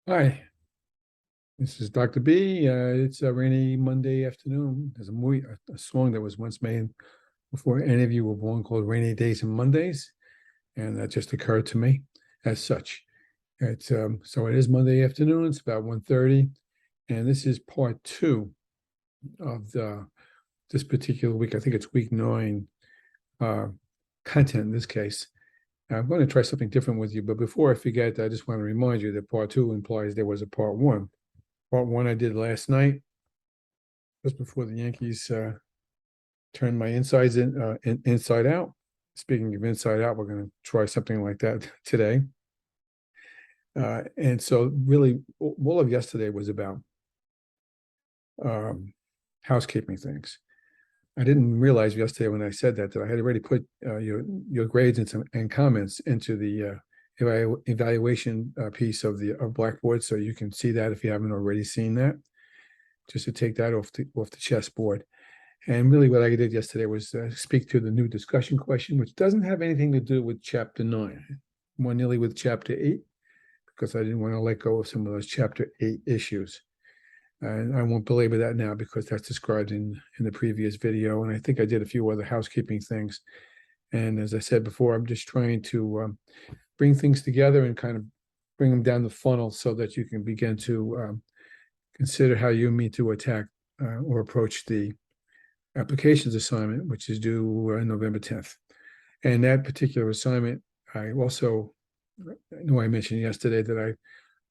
Hi, this is Dr. B. It's a rainy Monday afternoon. There's a song that was once made before any of you were born called Rainy Days and Mondays, and that just occurred to me as such. So it is Monday afternoon. It's about 1:30, and this is part two of this particular week. I think it's week 9 uh, content in this case. I'm going to try something different with you, but before I forget, I just want to remind you that part two implies there was a part one. Part one I did last night, just before the Yankees turned my inside out. Speaking of inside out, we're going to try something like that today. And so, really, all of yesterday was about um, housekeeping things. I didn't realize yesterday when I said that I had already put your grades and comments into the evaluation piece of Blackboard, so you can see that if you haven't already seen that. Just to take that off the chessboard. And really, what I did yesterday was speak to the new discussion question, which doesn't have anything to do with Chapter 9, more nearly with Chapter 8, because I didn't want to let go of some of those Chapter 8 issues. And I won't belabor that now because that's described in the previous video. And I think I did a few other housekeeping things. And as I said before, I'm just trying to bring things together and kind of bring them down the funnel so that you can begin to consider how you mean to attack or approach the applications assignment, which is due November 10th. And that particular assignment, I also know I mentioned yesterday that I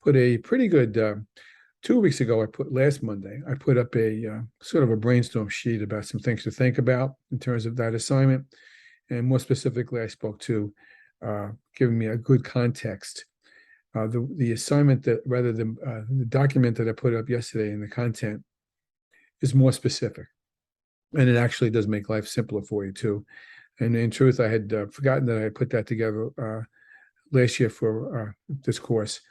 put a pretty good 2 weeks ago. Last Monday, I put up a sort of a brainstorm sheet about some things to think about in terms of that assignment. And more specifically, I spoke to giving me a good context. The assignment that rather than the document that I put up yesterday in the content is more specific. And it actually does make life simpler for you too. And in truth, I had forgotten that I put that together last year for this course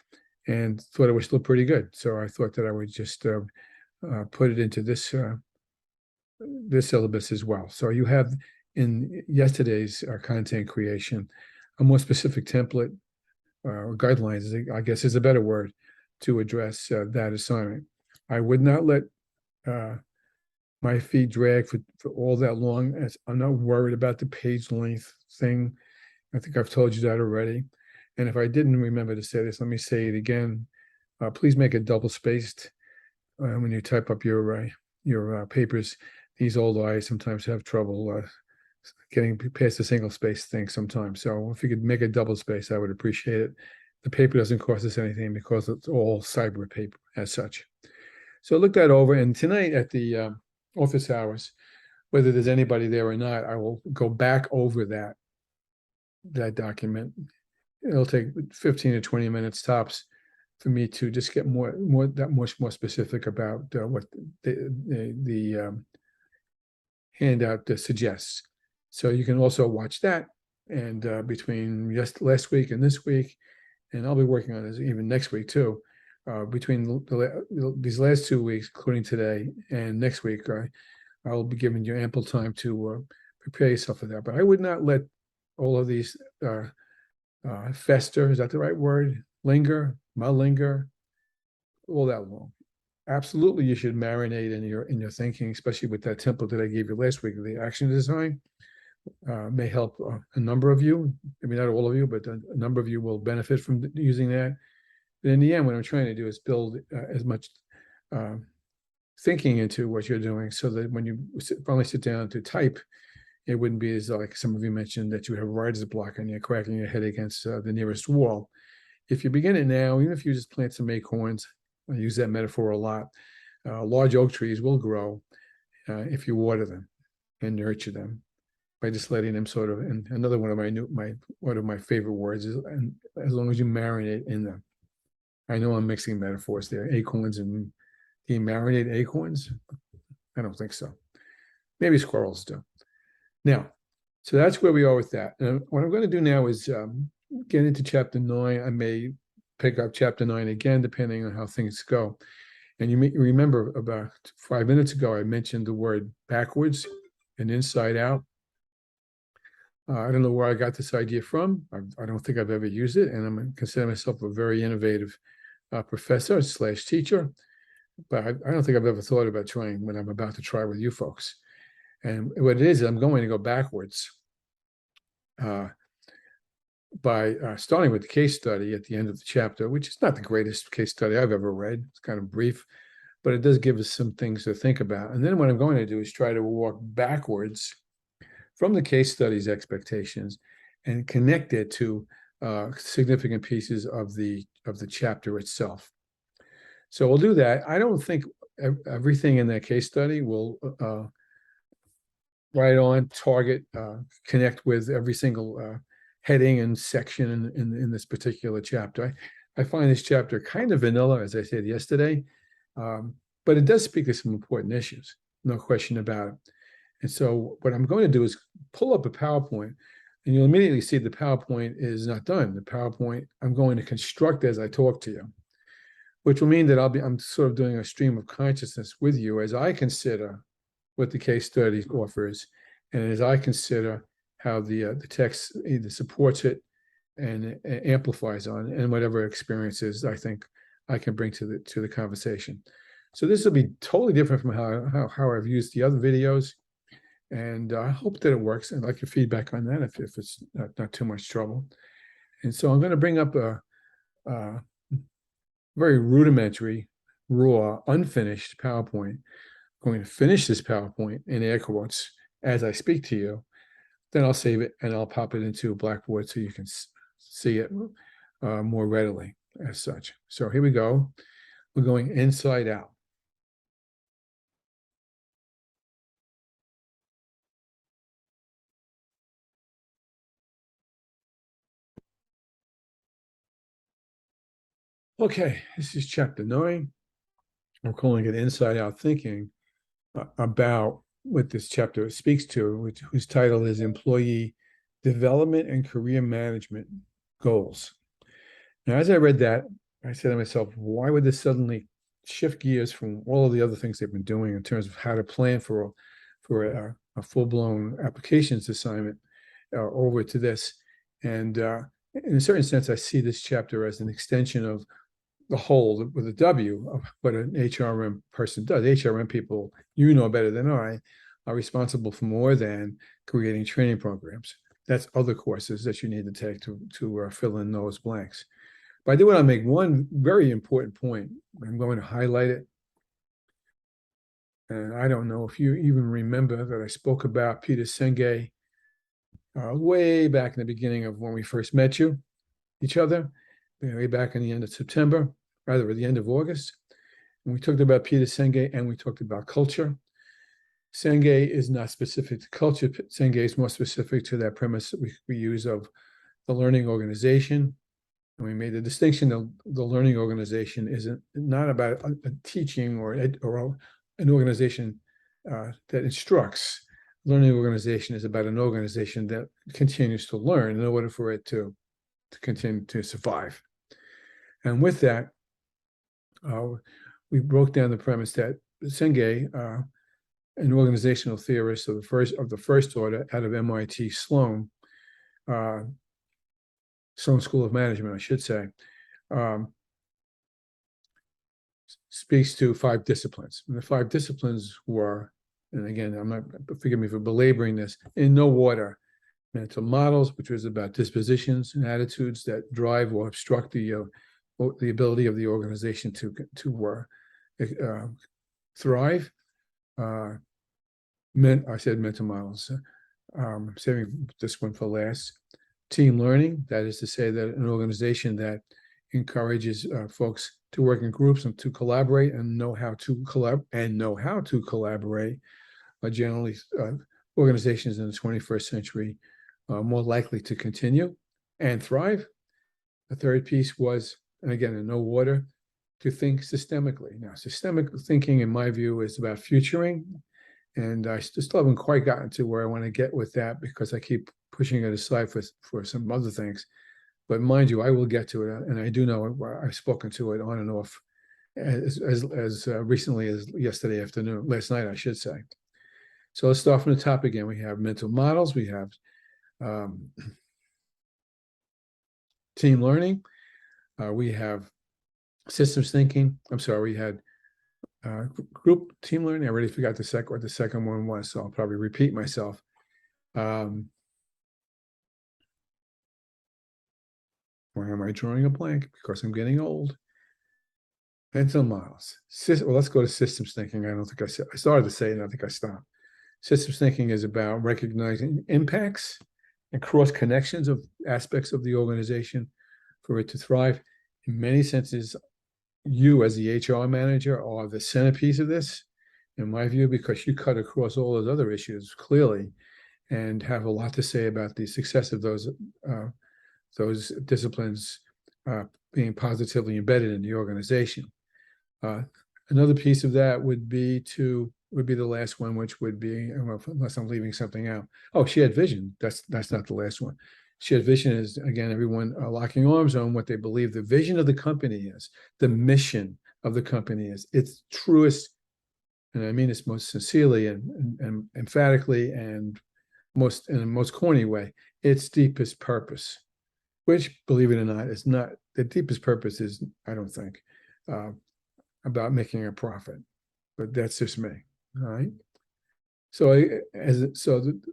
and thought it was still pretty good. So I thought that I would just put it into this syllabus as well. So you have in yesterday's content creation a more specific template or guidelines, I guess is a better word, to address that assignment. I would not let my feet drag for all that long. As I'm not worried about the page length thing. I think I've told you that already. And if I didn't remember to say this, let me say it again. Please make it double spaced when you type up your papers. These old eyes sometimes have trouble getting past the single space thing sometimes. So if you could make it double space, I would appreciate it. The paper doesn't cost us anything because it's all cyber paper as such. So look that over. And tonight at the office hours, whether there's anybody there or not, I will go back over that document. It'll take 15 to 20 minutes tops for me to just get much more specific about what the handout suggests. So you can also watch that. And between last week and this week, and I'll be working on this even next week too. Between these last 2 weeks, including today and next week, I will be giving you ample time to prepare yourself for that. But I would not let all of these fester, is that the right word? Linger, all that long. Absolutely, you should marinate in your thinking, especially with that template that I gave you last week. The action design may help a number of you. Maybe not all of you, but a number of you will benefit from using that. But in the end, what I'm trying to do is build as much thinking into what you're doing so that when you finally sit down to type, it wouldn't be as like some of you mentioned that you have writer's block and you're cracking your head against the nearest wall. If you begin it now, even if you just plant some acorns, I use that metaphor a lot, large oak trees will grow if you water them and nurture them by just letting them sort of, and another one of my favorite words is, and as long as you marinate in them. I know I'm mixing metaphors there, acorns and do you marinate acorns? I don't think so. Maybe squirrels do. Now, so that's where we are with that. And what I'm going to do now is get into chapter 9. I may pick up chapter 9 again, depending on how things go. And you may remember about 5 minutes ago, I mentioned the word backwards and inside out. I don't know where I got this idea from. I don't think I've ever used it, and I'm consider myself a very innovative professor slash teacher, but I don't think I've ever thought about trying what I'm about to try with you folks. And what it is, I'm going to go backwards by starting with the case study at the end of the chapter, which is not the greatest case study I've ever read. It's kind of brief, but it does give us some things to think about. And then what I'm going to do is try to walk backwards from the case study's expectations and connect it to significant pieces of the chapter itself. So we'll do that. I don't think everything in that case study will right on target, connect with every single heading and section in this particular chapter. I find this chapter kind of vanilla, as I said yesterday, but it does speak to some important issues, no question about it. And so what I'm going to do is pull up a PowerPoint, and you'll immediately see the PowerPoint is not done. The PowerPoint I'm going to construct as I talk to you, which will mean that I'm sort of doing a stream of consciousness with you as I consider what the case study offers, and as I consider how the text either supports it and amplifies on, and whatever experiences I think I can bring to the conversation. So this will be totally different from how I've used the other videos, and I hope that it works. I'd like your feedback on that if it's not too much trouble. And so I'm going to bring up a very rudimentary, raw, unfinished PowerPoint. I'm going to finish this PowerPoint in air quotes as I speak to you. Then I'll save it and I'll pop it into Blackboard so you can see it more readily as such. So here we go. We're going inside out. Okay, this is chapter 9. I'm calling it Inside Out Thinking about what this chapter speaks to, whose title is Employee Development and Career Management Goals. Now, as I read that, I said to myself, why would this suddenly shift gears from all of the other things they've been doing in terms of how to plan for a full-blown applications assignment over to this? And in a certain sense, I see this chapter as an extension of the whole with a W of what an HRM person does. HRM people, you know better than I, are responsible for more than creating training programs. That's other courses that you need to take to fill in those blanks. But I do want to make one very important point. I'm going to highlight it. And I don't know if you even remember that I spoke about Peter Senge way back in the beginning of when we first met each other, way back in the end of September, rather at the end of August. And we talked about Peter Senge and we talked about culture. Senge is not specific to culture. Senge is more specific to that premise that we use of the learning organization. And we made the distinction that the learning organization isn't not about a teaching or an organization that instructs. Learning organization is about an organization that continues to learn in order for it to continue to survive. And with that, we broke down the premise that Senge, an organizational theorist of the first order out of MIT Sloan School of Management, I should say, speaks to 5 disciplines. And the 5 disciplines were, and again, forgive me for belaboring this, in no order: mental models, which was about dispositions and attitudes that drive or obstruct the ability of the organization to thrive. I said mental models. I'm saving this one for last. Team learning, that is to say that an organization that encourages folks to work in groups and to collaborate and know how to collaborate are generally organizations in the 21st century more likely to continue and thrive. The third piece was, and again, in no order, to think systemically. Now, systemic thinking, in my view, is about futuring. And I still haven't quite gotten to where I want to get with that because I keep pushing it aside for some other things. But mind you, I will get to it. And I do know I've spoken to it on and off as recently as last night, I should say. So let's start from the top again. We have mental models. We have team learning. We have systems thinking. I'm sorry, we had group team learning. I already forgot what the second one was, so I'll probably repeat myself. Why am I drawing a blank? Because I'm getting old. Mental models. Well, let's go to systems thinking. I don't think I started to say it, and I think I stopped. Systems thinking is about recognizing impacts and cross connections of aspects of the organization for it to thrive. In many senses, you as the HR manager are the centerpiece of this, in my view, because you cut across all those other issues clearly and have a lot to say about the success of those disciplines being positively embedded in the organization. Another piece of that would be the last one, which would be, unless I'm leaving something out. Oh, shared vision. That's not the last one. Shared vision is, again, everyone locking arms on what they believe the vision of the company is, the mission of the company is, its truest, and I mean this most sincerely and emphatically and most in the most corny way, its deepest purpose, which, believe it or not, is not the deepest purpose is, I don't think, uh, about making a profit, but that's just me. All right. So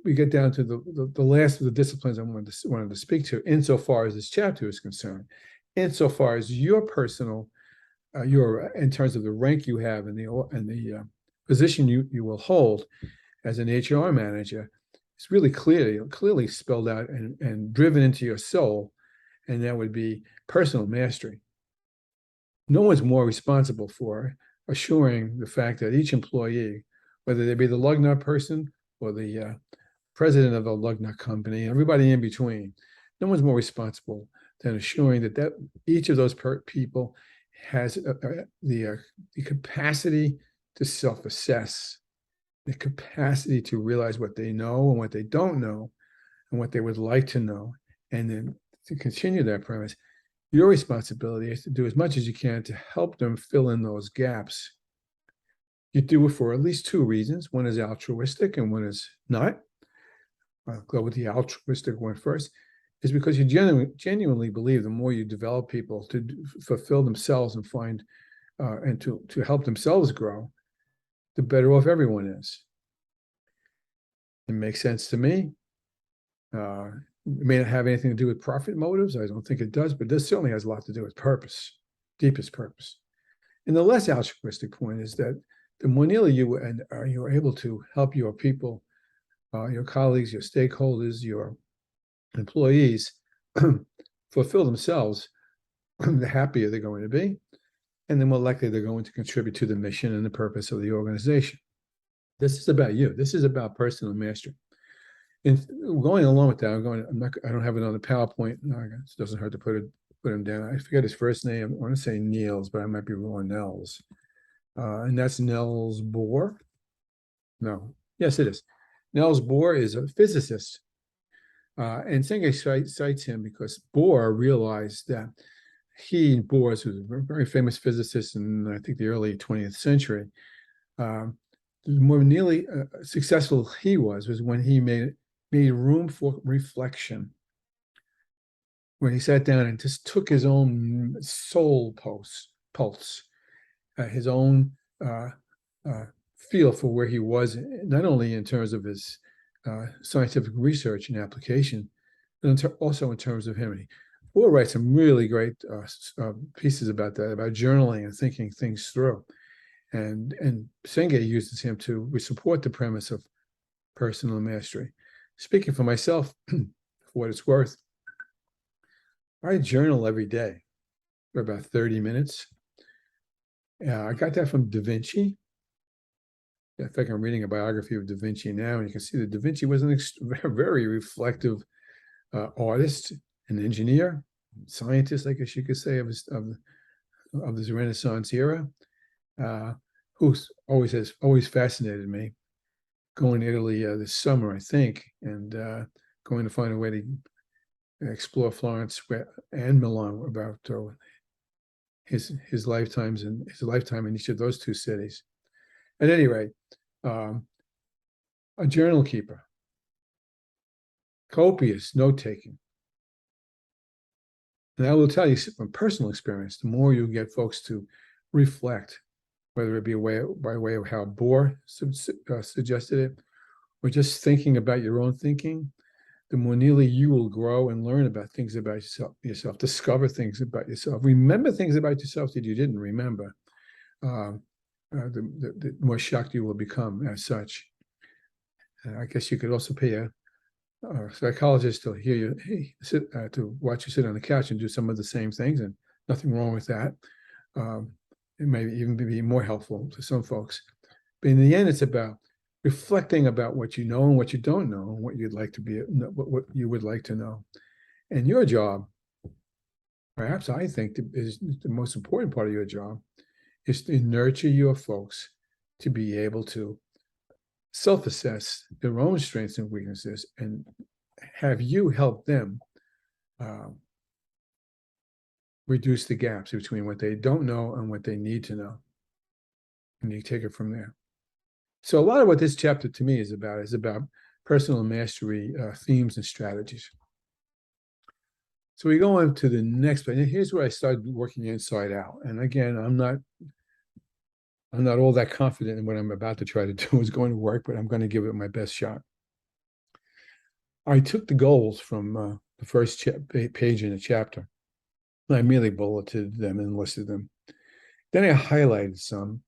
we get down to the last of the disciplines I wanted to speak to, insofar as this chapter is concerned, insofar as your personal, your in terms of the rank you have and the position you will hold as an HR manager, it's really clearly spelled out and driven into your soul, and that would be personal mastery. No one's more responsible for assuring the fact that each employee, whether they be the lug nut person or the president of a lug nut company, everybody in between, no one's more responsible than assuring that each of those people has the capacity to self-assess, the capacity to realize what they know and what they don't know, and what they would like to know, and then to continue that premise. Your responsibility is to do as much as you can to help them fill in those gaps. You do it for at least two reasons. One is altruistic and one is not. I'll go with the altruistic one first, is because you genuinely believe the more you develop people to fulfill themselves and find and to help themselves grow, the better off everyone is. It makes sense to me. It may not have anything to do with profit motives. I don't think it does, but this certainly has a lot to do with purpose, deepest purpose. And the less altruistic point is that the more nearly you're able to help your people, your colleagues, your stakeholders, your employees fulfill themselves, the happier they're going to be, and the more likely they're going to contribute to the mission and the purpose of the organization. This is about you. This is about personal mastery. And going along with that, I don't have it on the PowerPoint. No, it doesn't hurt to put him down. I forget his first name. I want to say Niels, but I might be wrong. Nels. And that's Niels Bohr. No, yes, it is. Niels Bohr is a physicist. And Senge cites him because Bohr realized that Bohr was a very famous physicist in, I think, the early 20th century. The more nearly successful he was when he made room for reflection. When he sat down and just took his own soul pulse, his own feel for where he was, not only in terms of his scientific research and application, but also in terms of him. Bohr writes some really great pieces about that, about journaling and thinking things through. And Senge uses him to support the premise of personal mastery. Speaking for myself, for what it's worth, I journal every day for about 30 minutes. I got that from Da Vinci. In fact, I'm reading a biography of Da Vinci now, and you can see that Da Vinci was a very reflective artist, an engineer, scientist, I guess you could say, of this Renaissance era, who's always fascinated me. Going to Italy this summer, I think, and going to find a way to explore Florence and Milan about his lifetime in each of those two cities. At any rate, a journal keeper, copious note taking, And I will tell you from personal experience, the more you get folks to reflect, whether it be by way of how Bohr suggested it, or just thinking about your own thinking, the more nearly you will grow and learn about things about discover things about yourself, remember things about yourself that you didn't remember. The more shocked you will become as such. I guess you could also pay a psychologist to hear you, to watch you sit on the couch and do some of the same things, and nothing wrong with that. It may even be more helpful to some folks. But in the end, it's about reflecting about what you know and what you don't know, and what you'd like to be, what you would like to know. And your job, perhaps I think, is the most important part of your job, is to nurture your folks to be able to self-assess their own strengths and weaknesses, and have you help them reduce the gaps between what they don't know and what they need to know. And you take it from there. So a lot of what this chapter to me is about personal mastery themes and strategies. So we go on to the next page. And here's where I started working inside out. And again, I'm not all that confident in what I'm about to try to do is going to work, but I'm going to give it my best shot. I took the goals from the first page in the chapter. I merely bulleted them and listed them. Then I highlighted some.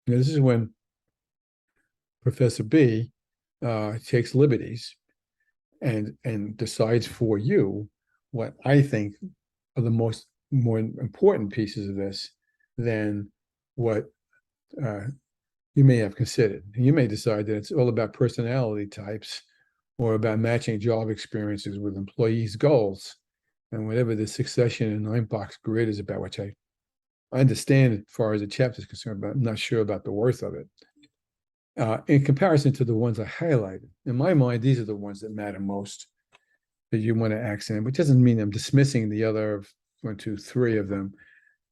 This is when Professor B takes liberties and decides for you what I think are the more important pieces of this than what you may have considered. You may decide that it's all about personality types or about matching job experiences with employees' goals, and whatever the succession and 9-box grid is about, which I understand as far as the chapter is concerned, but I'm not sure about the worth of it. In comparison to the ones I highlighted, in my mind, these are the ones that matter most that you want to accent, which doesn't mean I'm dismissing the other 1, 2, 3 of them,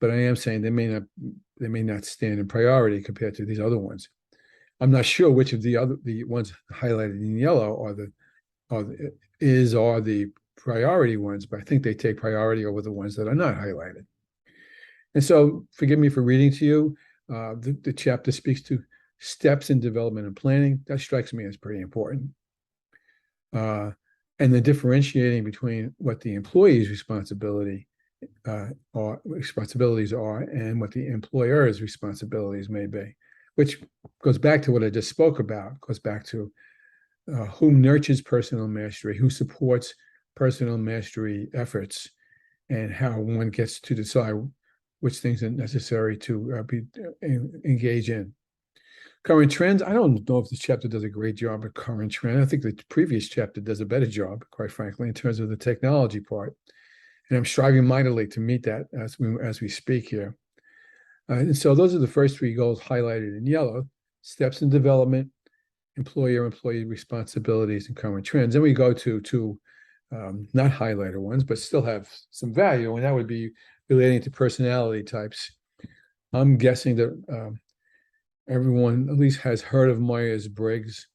but I am saying they may not stand in priority compared to these other ones. I'm not sure which of the ones highlighted in yellow are the priority ones, but I think they take priority over the ones that are not highlighted. And so, forgive me for reading to you. The chapter speaks to steps in development and planning. That strikes me as pretty important. And the differentiating between what the employee's responsibilities are and what the employer's responsibilities may be, which goes back to what I just spoke about, goes back to who nurtures personal mastery, who supports personal mastery efforts, and how one gets to decide which things are necessary to engage in. Current trends, I don't know if this chapter does a great job at current trend. I think the previous chapter does a better job, quite frankly, in terms of the technology part. And I'm striving mightily to meet that as we speak here. And so those are the first 3 goals highlighted in yellow: steps in development, employee responsibilities, and current trends. Then we go to not highlighted ones, but still have some value, and that would be relating to personality types. I'm guessing that everyone at least has heard of Myers-Briggs,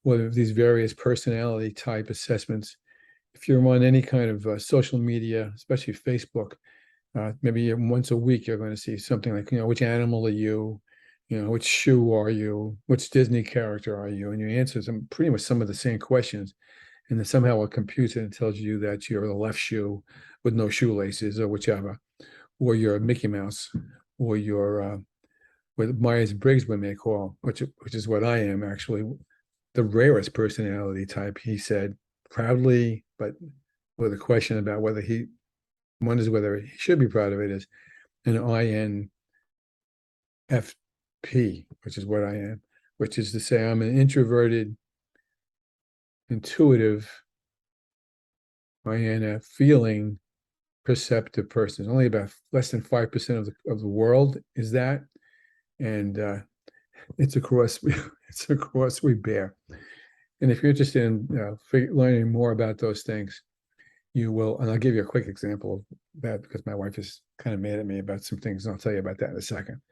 whether these various personality type assessments. If you're on any kind of social media, especially Facebook, maybe once a week, you're going to see something like, which animal are you? Which shoe are you? Which Disney character are you? And you answer pretty much some of the same questions. And then somehow it computes it and tells you that you're the left shoe with no shoelaces or whichever, or you're a Mickey Mouse, or you're what Myers-Briggs we may call, which is what I am actually, the rarest personality type, he said proudly, but with a question about whether he wonders whether he should be proud of it, is an INFP, which is what I am, which is to say I'm an introverted, intuitive, INF, feeling, perceptive person. Only about less than 5% of the world is that, and it's a cross we bear. And if you're interested in learning more about those things, you will. And I'll give you a quick example of that because my wife is kind of mad at me about some things, and I'll tell you about that in a second.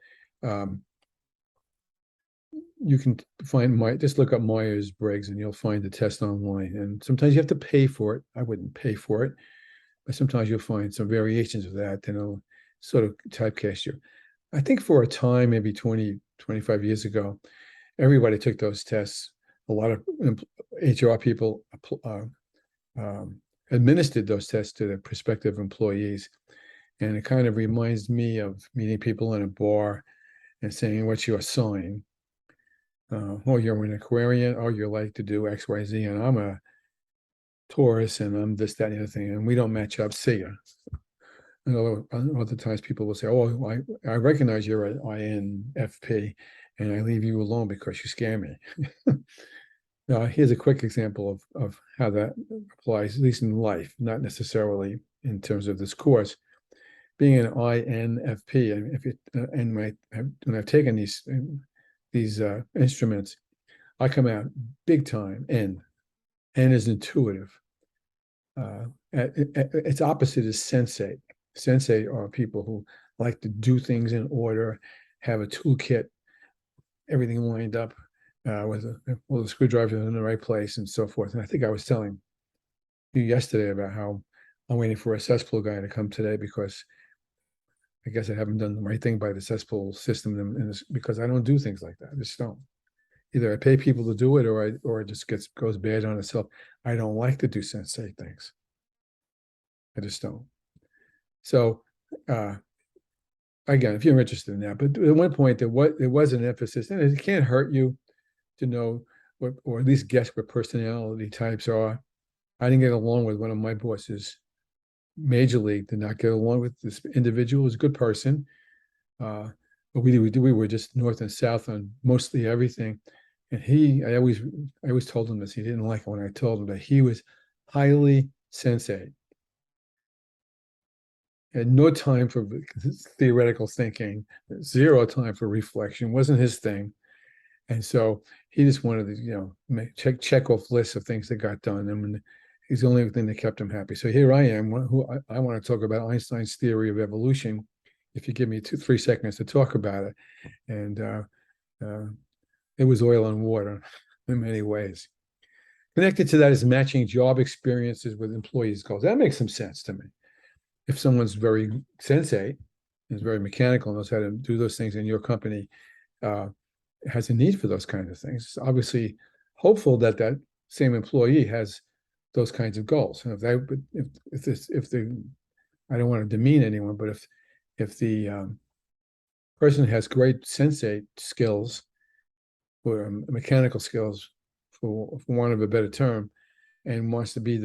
you can find just look up Myers-Briggs and you'll find the test online. And sometimes you have to pay for it. I wouldn't pay for it, but sometimes you'll find some variations of that and it'll sort of typecast you. I think for a time, maybe 20, 25 years ago, everybody took those tests. A lot of HR people administered those tests to their prospective employees. And it kind of reminds me of meeting people in a bar and saying, what's your sign? Oh, you're an Aquarian. Oh, you like to do X, Y, Z. And I'm a Taurus and I'm this, that, and the other thing. And we don't match up. See ya. And other times people will say, oh, I recognize you're an INFP and I leave you alone because you scare me. Here's a quick example of how that applies, at least in life, not necessarily in terms of this course. Being an INFP, and when I've taken these instruments, I come out big time N. N is intuitive. Its opposite is sensate. Sensate are people who like to do things in order, have a toolkit, everything lined up with all the screwdrivers in the right place and so forth. And I think I was telling you yesterday about how I'm waiting for a cesspool guy to come today because I guess I haven't done the right thing by the cesspool system because I don't do things like that. I just don't. Either I pay people to do it or it just goes bad on itself. I don't like to do sensate things. I just don't. So again, if you're interested in that, but at one point there was an emphasis, and it can't hurt you to know what, or at least guess what personality types are. I didn't get along with one of my bosses. Major League did not get along with this individual. He's a good person, but we were just north and south on mostly everything. And I always told him this. He didn't like it when I told him that he was highly sensate. Had no time for theoretical thinking, zero time for reflection, wasn't his thing. And so he just wanted to, check off lists of things that got done. And he's the only thing that kept him happy. So here I am, I want to talk about Einstein's theory of evolution. If you give me 3 seconds to talk about it. And it was oil and water in many ways. Connected to that is matching job experiences with employees' goals. That makes some sense to me. If someone's very sensate, is very mechanical, knows how to do those things in your company, has a need for those kinds of things. It's obviously hopeful that that same employee has those kinds of goals. And I don't want to demean anyone, but if the person has great sensate skills or mechanical skills, for want of a better term, and wants to be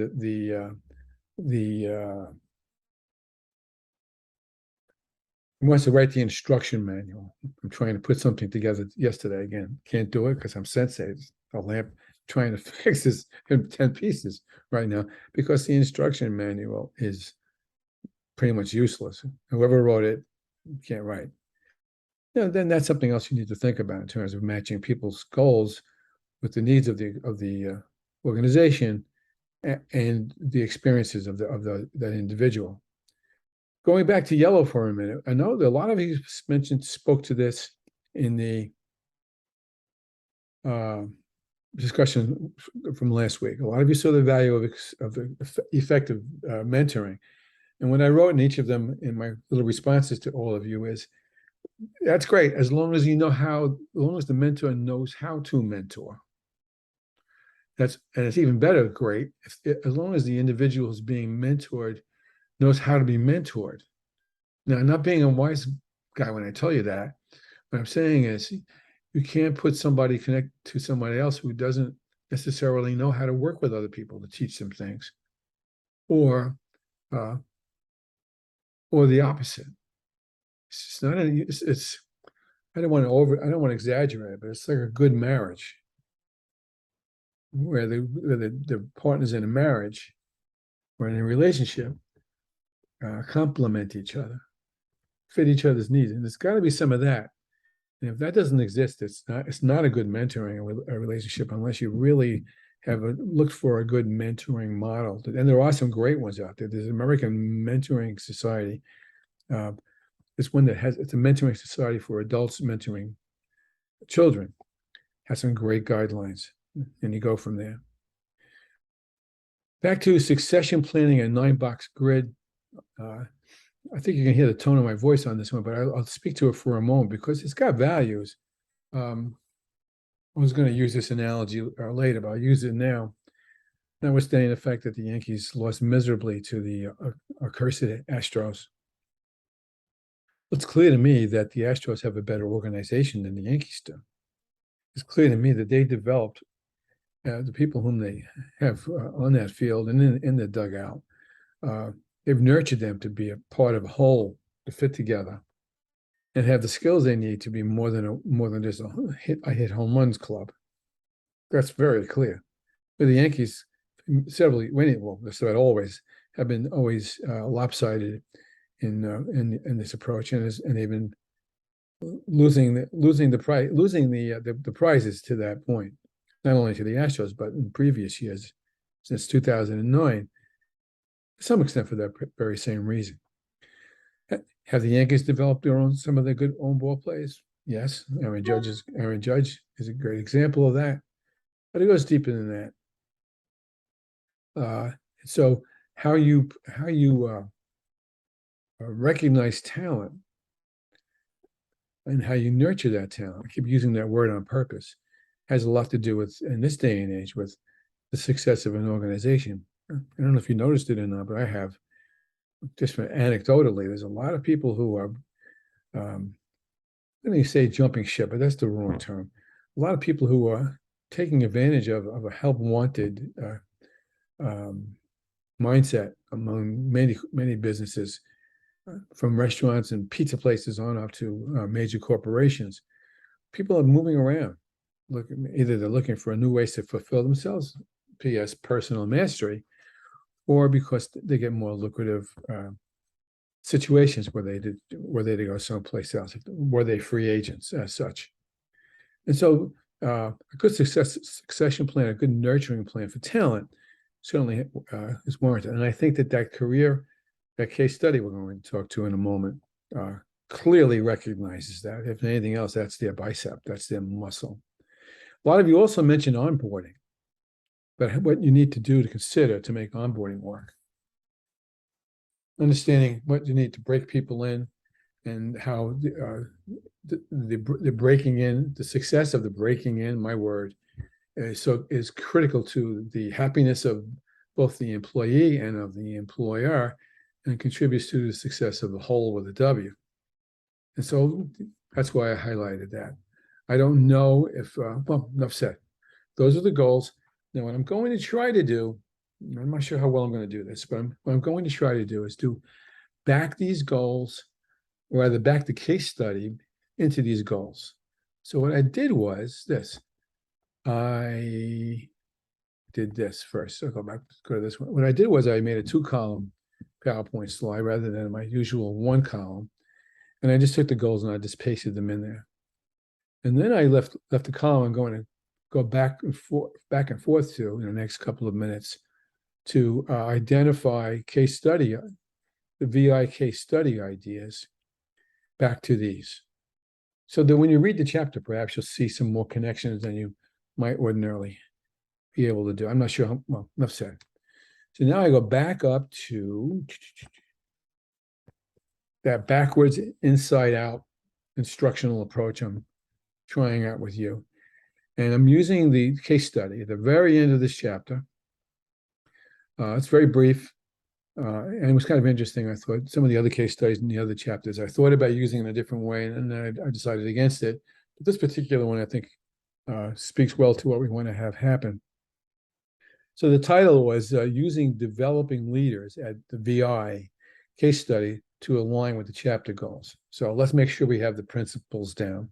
wants to write the instruction manual. I'm trying to put something together yesterday. Again, can't do it because I'm sensate. A lamp trying to fix this in 10 pieces right now because the instruction manual is pretty much useless. Whoever wrote it can't write. Then that's something else you need to think about in terms of matching people's goals with the needs of the organization and the experiences of that individual. Going back to yellow for a minute, I know that a lot of you spoke to this in the discussion from last week. A lot of you saw the value of the effective mentoring. And what I wrote in each of them in my little responses to all of you is, that's great, as long as as long as the mentor knows how to mentor. And it's even better, great, as long as the individual who's being mentored knows how to be mentored. Now, I'm not being a wise guy when I tell you that. What I'm saying is you can't put somebody connect to somebody else who doesn't necessarily know how to work with other people to teach them things, or the opposite. It's not. I don't want to exaggerate, but it's like a good marriage, where the partners in a marriage or in a relationship complement each other, fit each other's needs, and there's got to be some of that. And if that doesn't exist, it's not a good mentoring a relationship unless you really have looked for a good mentoring model. And there are some great ones out there. There's American Mentoring Society. It's one it's a mentoring society for adults mentoring children. has some great guidelines, and you go from there. Back to succession planning and 9-box grid. I think you can hear the tone of my voice on this one, but I'll speak to it for a moment because it's got values. I was going to use this analogy later, but I'll use it now. Notwithstanding the fact that the Yankees lost miserably to the accursed Astros. It's clear to me that the Astros have a better organization than the Yankees do. It's clear to me that they developed the people whom they have on that field and in the dugout. They've nurtured them to be a part of a whole, to fit together, and have the skills they need to be more than just a hit home runs club. That's very clear. But the Yankees, they always have been lopsided in this approach, and they've been losing the prizes to that point, not only to the Astros but in previous years since 2009, to some extent for that very same reason. Have the Yankees developed some of their good own ball players? Yes, Aaron Judge is a great example of that, but it goes deeper than that. So how you recognize talent and how you nurture that talent, I keep using that word on purpose, has a lot to do with, in this day and age, with the success of an organization. I don't know if you noticed it or not, but I have. Just anecdotally, there's a lot of people who are, let me say jumping ship, but that's the wrong term. A lot of people who are taking advantage of a help-wanted mindset among many businesses, from restaurants and pizza places on up to major corporations. People are moving around. Either they're looking for new ways to fulfill themselves, P.S. personal mastery, or because they get more lucrative situations where they go someplace else, where they free agents as such. And so a good succession plan, a good nurturing plan for talent certainly is warranted. And I think that case study we're going to talk to in a moment clearly recognizes that. If anything else, that's their bicep, that's their muscle. A lot of you also mentioned onboarding, but what you need to do to consider to make onboarding work. Understanding what you need to break people in and how the breaking in, the success of the breaking in, my word, is critical to the happiness of both the employee and of the employer, and contributes to the success of the whole with a W. And so that's why I highlighted that. I don't know if, enough said. Those are the goals. Now, what I'm going to try to do, I'm not sure how well I'm going to do this, but what I'm going to try to do is to back these goals, or rather back the case study into these goals. So what I did was this. I did this first. So go to this one. What I did was I made a 2-column PowerPoint slide rather than my usual 1 column. And I just took the goals and I just pasted them in there. And then I left the column. I'm going to go back and forth to in the next couple of minutes to identify the VI case study ideas back to these. So that when you read the chapter, perhaps you'll see some more connections than you might ordinarily be able to do. I'm not sure well, enough said. So now I go back up to that backwards, inside out instructional approach I'm trying out with you. And I'm using the case study at the very end of this chapter. It's very brief. And it was kind of interesting. I thought some of the other case studies in the other chapters, I thought about using in a different way, and then I decided against it. But this particular one, I think, speaks well to what we want to have happen. So the title was Using Developing Leaders at the VI Case Study to Align with the Chapter Goals. So let's make sure we have the principles down.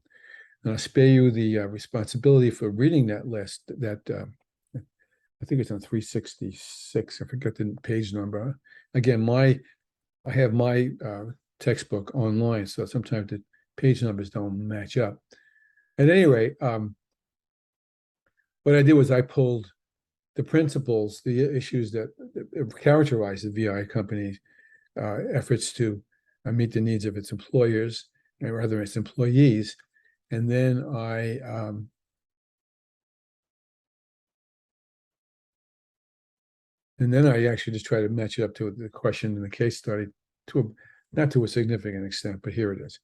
And I'll spare you the responsibility for reading that list that I think it's on 366. I forget the page number. Again, I have my textbook online, so sometimes the page numbers don't match up. At any rate, what I did was I pulled the principles, the issues that characterize the VI company's efforts to meet the needs of its employers, or rather its employees, and then I And then I actually just try to match it up to the question in the case study, not to a significant extent, but here it is.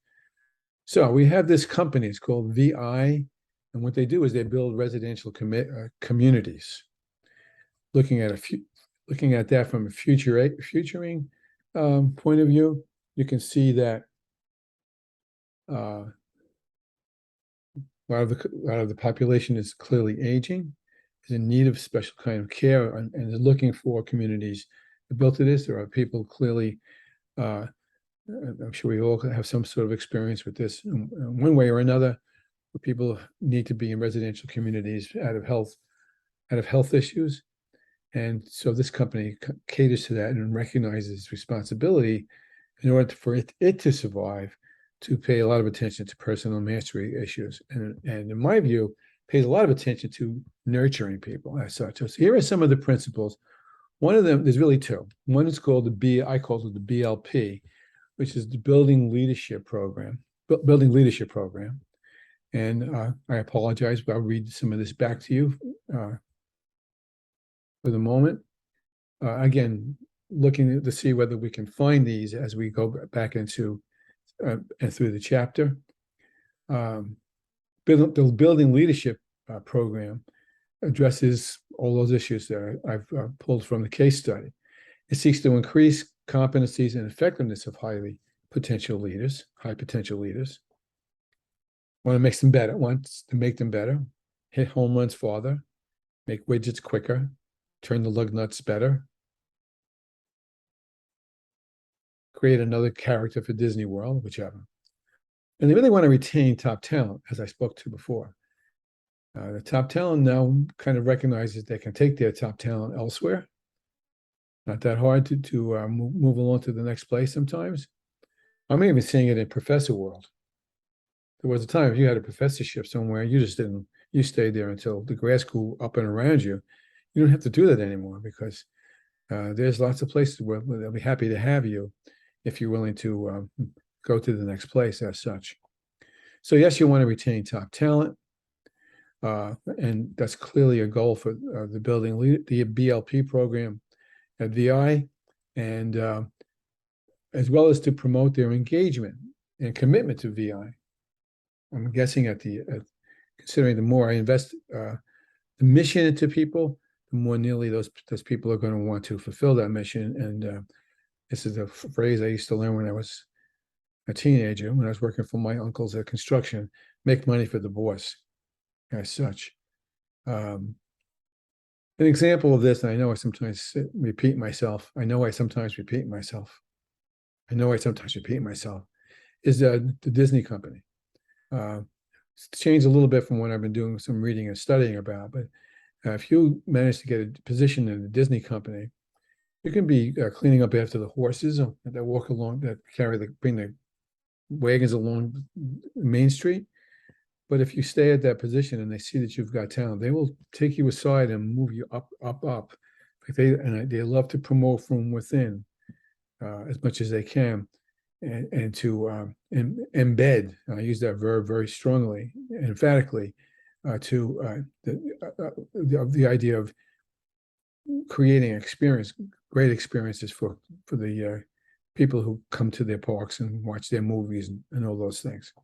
So we have this company, it's called VI, and what they do is they build residential communities. Looking at that from a futuring point of view, you can see that a lot of the population is clearly aging, is in need of special kind of care, and is looking for communities built to this. There are people clearly, I'm sure we all have some sort of experience with this in one way or another, where people need to be in residential communities out of health issues. And so this company caters to that and recognizes responsibility in order for it to survive, to pay a lot of attention to personal mastery issues. And in my view, pays a lot of attention to nurturing people as such. So here are some of the principles. One of them, there's really two. One is called I call it the BLP, which is the Building Leadership Program. And I apologize, but I'll read some of this back to you for the moment. Again, looking to see whether we can find these as we go back into and through the chapter. The Building Leadership Program addresses all those issues that I've pulled from the case study. It seeks to increase competencies and effectiveness of high potential leaders. Wants to make them better, hit home runs farther, make widgets quicker, turn the lug nuts better, create another character for Disney World, whichever. And they really want to retain top talent, as I spoke to before. The top talent now kind of recognizes they can take their top talent elsewhere. Not that hard to move along to the next place sometimes. I'm even seeing it in professor world. There was a time if you had a professorship somewhere, you stayed there until the grass grew up and around you. You don't have to do that anymore because there's lots of places where they'll be happy to have you if you're willing to go to the next place as such. So yes, you want to retain top talent. And that's clearly a goal for the BLP program at VI, and as well as to promote their engagement and commitment to VI. I'm guessing considering the more I invest the mission into people, the more nearly those people are going to want to fulfill that mission. And this is a phrase I used to learn when I was a teenager, when I was working for my uncles at construction: make money for the boss. As such, an example of this, and I know I sometimes repeat myself, is the Disney company. It's changed a little bit from what I've been doing some reading and studying about, but if you manage to get a position in the Disney company, you can be cleaning up after the horses that walk along, that bring the wagons along Main Street. But if you stay at that position and they see that you've got talent, they will take you aside and move you up. They love to promote from within as much as they can, and to embed. I use that verb very strongly, emphatically, to the idea of creating great experiences for the people who come to their parks and watch their movies and all those things.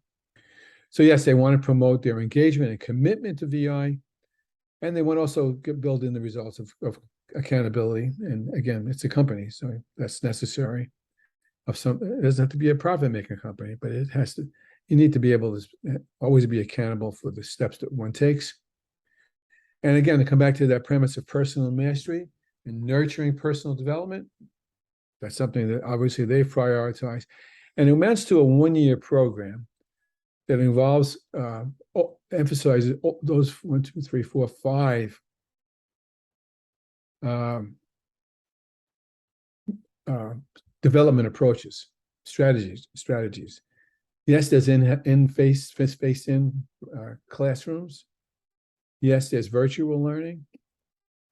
So yes, they want to promote their engagement and commitment to VI, and they want to also build in the results of accountability. And again, it's a company, so that's necessary. It doesn't have to be a profit-making company, but it has to. You need to be able to always be accountable for the steps that one takes. And again, to come back to that premise of personal mastery and nurturing personal development, that's something that obviously they prioritize, and it amounts to a one-year program that involves, emphasizes those 5 development approaches, strategies. Yes, there's face-to-face classrooms. Yes, there's virtual learning,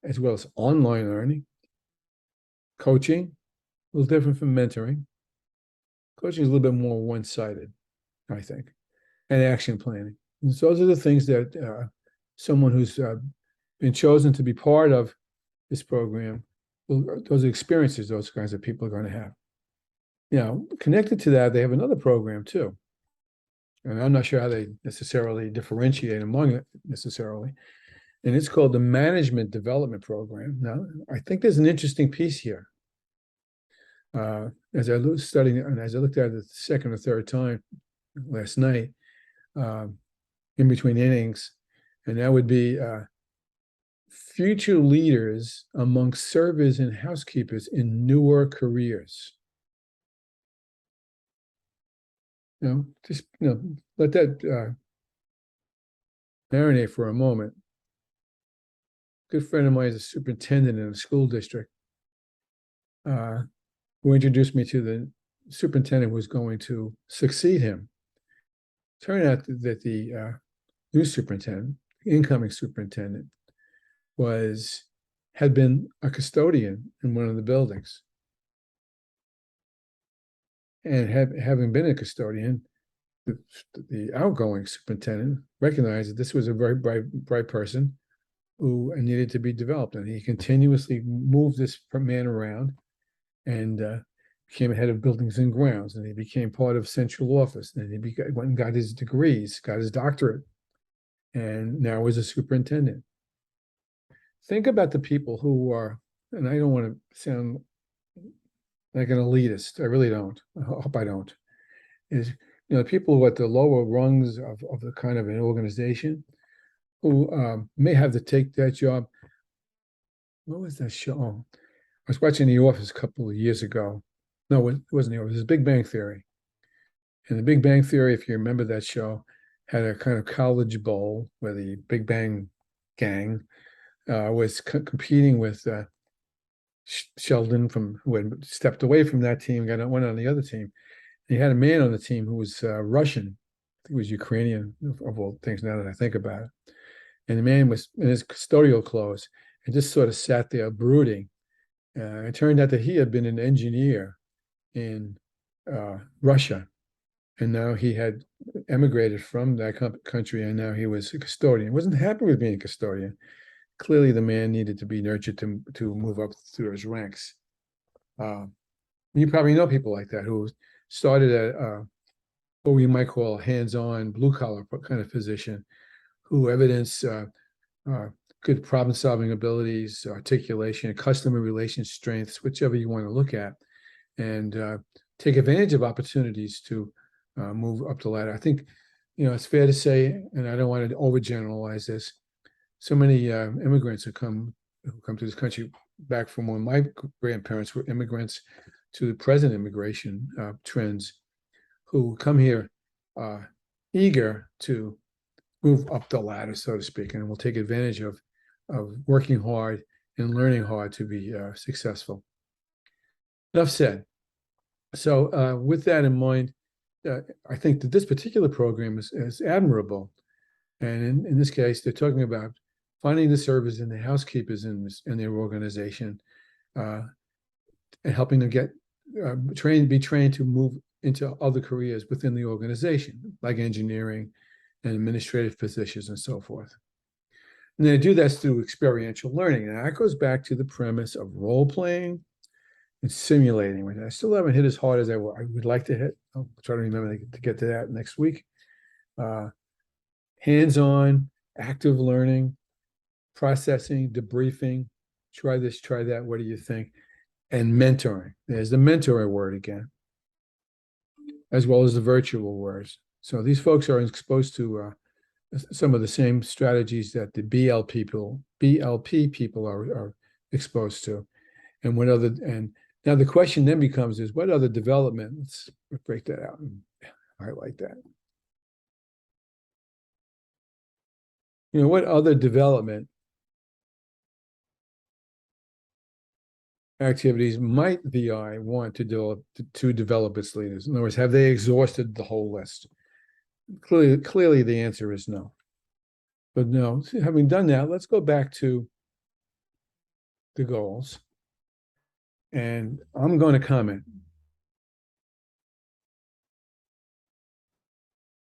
as well as online learning. Coaching, a little different from mentoring. Coaching is a little bit more one-sided, I think. And action planning. And so those are the things that someone who's been chosen to be part of this program those experiences those kinds of people are going to have. Now, connected to that, they have another program too. And I'm not sure how they necessarily differentiate among it necessarily. And it's called the Management Development Program. Now, I think there's an interesting piece here. As I was studying and as I looked at it the second or third time last night, in between innings, and that would be future leaders among servers and housekeepers in newer careers. Just let that marinate for a moment. Good friend of mine is a superintendent in a school district, who introduced me to the superintendent who was going to succeed him. Turned out that the new superintendent, incoming superintendent, had been a custodian in one of the buildings. And having been a custodian, the outgoing superintendent recognized that this was a very bright person who needed to be developed. And he continuously moved this man around and became head of buildings and grounds. And he became part of central office. And he went and got his degrees, got his doctorate, and now is a superintendent. Think about the people who are, and I don't want to sound like an elitist. I really don't. I hope I don't. Is people who are at the lower rungs of the kind of an organization who may have to take that job. What was that show? Oh, I was watching The Office a couple of years ago. No, it wasn't The Office. It was Big Bang Theory. And the Big Bang Theory, if you remember that show, had a kind of college bowl where the Big Bang gang was competing with Sheldon who had stepped away from that team, went on the other team. And he had a man on the team who was Russian. I think it was Ukrainian, of all things, now that I think about it. And the man was in his custodial clothes and just sort of sat there brooding. It turned out that he had been an engineer in Russia. And now he had emigrated from that country, and now he was a custodian. He wasn't happy with being a custodian. Clearly, the man needed to be nurtured to move up through his ranks. You probably know people like that who started at what we might call a hands-on blue-collar kind of position, who evidence good problem-solving abilities, articulation, customer relation strengths, whichever you want to look at, and take advantage of opportunities to move up the ladder. I think, it's fair to say, and I don't want to overgeneralize this, so many immigrants who come to this country back from when my grandparents were immigrants to the present immigration trends, who come here eager to move up the ladder, so to speak, and will take advantage of working hard and learning hard to be successful. Enough said. So with that in mind, I think that this particular program is admirable. And in this case, they're talking about finding the servers and the housekeepers in their organization, and helping them be trained to move into other careers within the organization, like engineering and administrative positions and so forth. And they do that through experiential learning. And that goes back to the premise of role playing and simulating, which I still haven't hit as hard as I would like to hit. I'll try to remember to get to that next week. Hands-on, active learning, processing, debriefing, try this, try that, what do you think? And mentoring. There's the mentoring word again, as well as the virtual words. So these folks are exposed to some of the same strategies that the BLP people are exposed to. And now the question then becomes is what other development, let's break that out and highlight that. What other development activities might VI want to develop its leaders? In other words, have they exhausted the whole list? Clearly the answer is no. But no, having done that, let's go back to the goals. And I'm going to comment.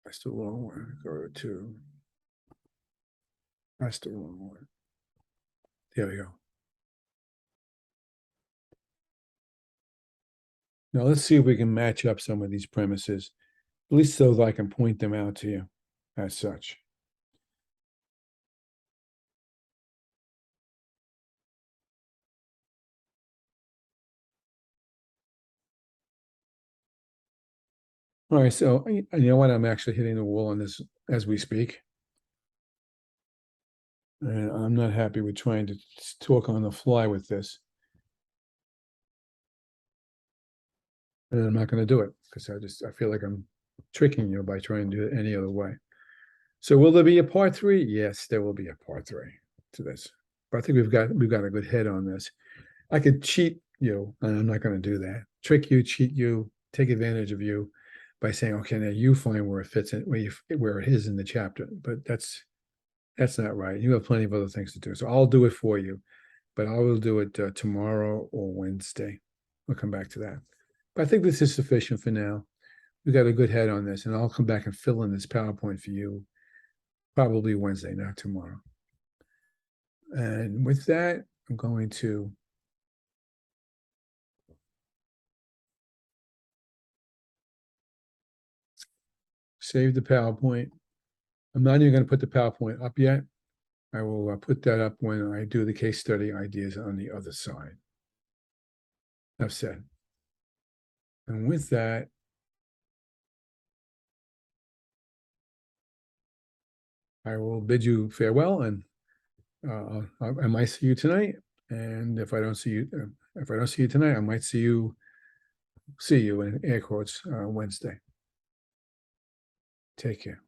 That's the wrong one. Go to. That's the wrong one. There we go. Now let's see if we can match up some of these premises, at least so that I can point them out to you as such. All right, so you know what? I'm actually hitting the wall on this as we speak. And I'm not happy with trying to talk on the fly with this. And I'm not going to do it because I feel like I'm tricking you by trying to do it any other way. So will there be a part three? Yes, there will be a part three to this. But I think we've got a good head on this. I could cheat you, and I'm not going to do that. Trick you, cheat you, take advantage of you by saying, okay, now you find where it fits in, where it is in the chapter. But that's not right. You have plenty of other things to do. So I'll do it for you, but I will do it tomorrow or Wednesday. We'll come back to that. But I think this is sufficient for now. We got a good head on this, and I'll come back and fill in this PowerPoint for you probably Wednesday, not tomorrow. And with that, I'm going to save the PowerPoint. I'm not even going to put the PowerPoint up yet. I will put that up when I do the case study ideas on the other side. Enough said. And with that, I will bid you farewell, and I might see you tonight. And if I don't see you tonight, I might see you in air quotes Wednesday. Take care.